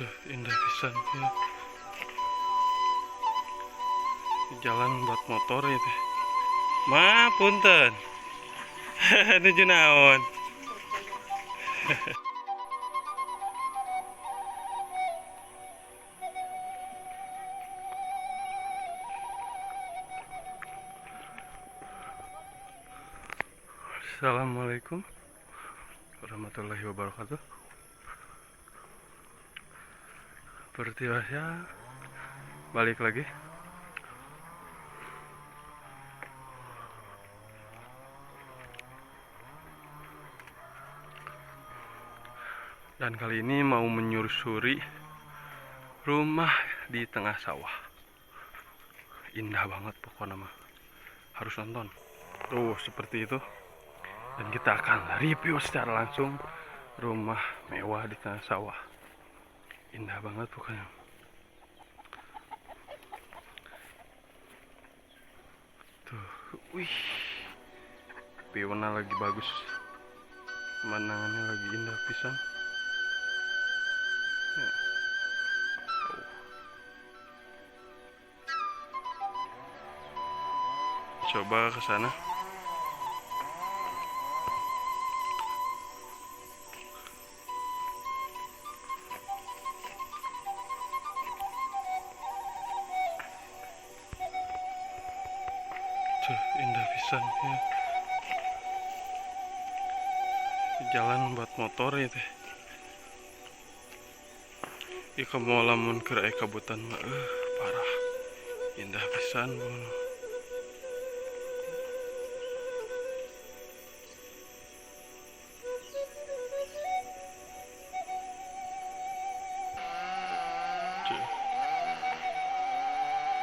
Tuh, indah pisan ya. Jalan buat motor itu. Ma, punten. Nuju naon? Assalamualaikum warahmatullahi wabarakatuh. Seperti biasa, balik lagi. Dan kali ini mau menyusuri rumah di tengah sawah. Indah banget pokoknya mah. Harus nonton. Tuh, seperti itu. Dan kita akan review secara langsung rumah mewah di tengah sawah. Indah banget pokoknya. Tuh, wih. View-nya lagi bagus. Pemandangannya lagi indah pisan. Ya. Coba ke sana. Tuh, indah pisan ya. Jalan buat motor itu. Ika mau lamun ke kabutan mah parah. Indah pisan.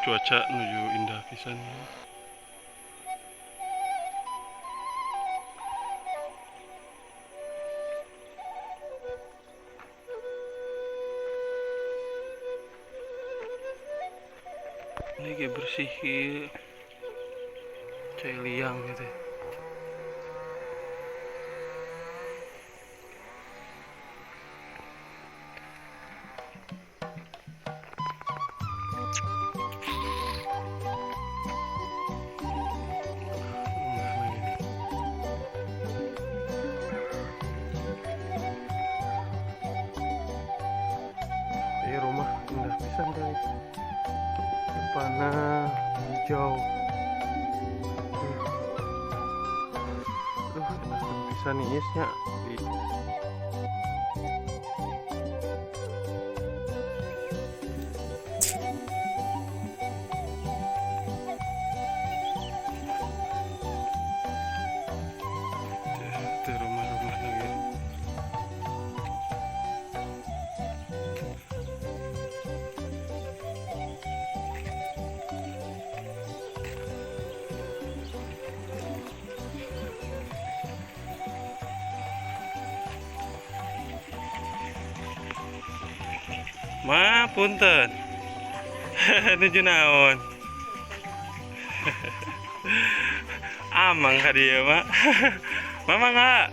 Cuaca menuju indah pisan ya. Ini kayak bersih kayak liang gitu. Ini rumah indah pisan guys. Depannya hijau. Aduh, enak pisan nih isnya. Itu rumah-rumah lagi. Ma, punten. Nuju naon? Amang ka dieu mah. Mama enggak?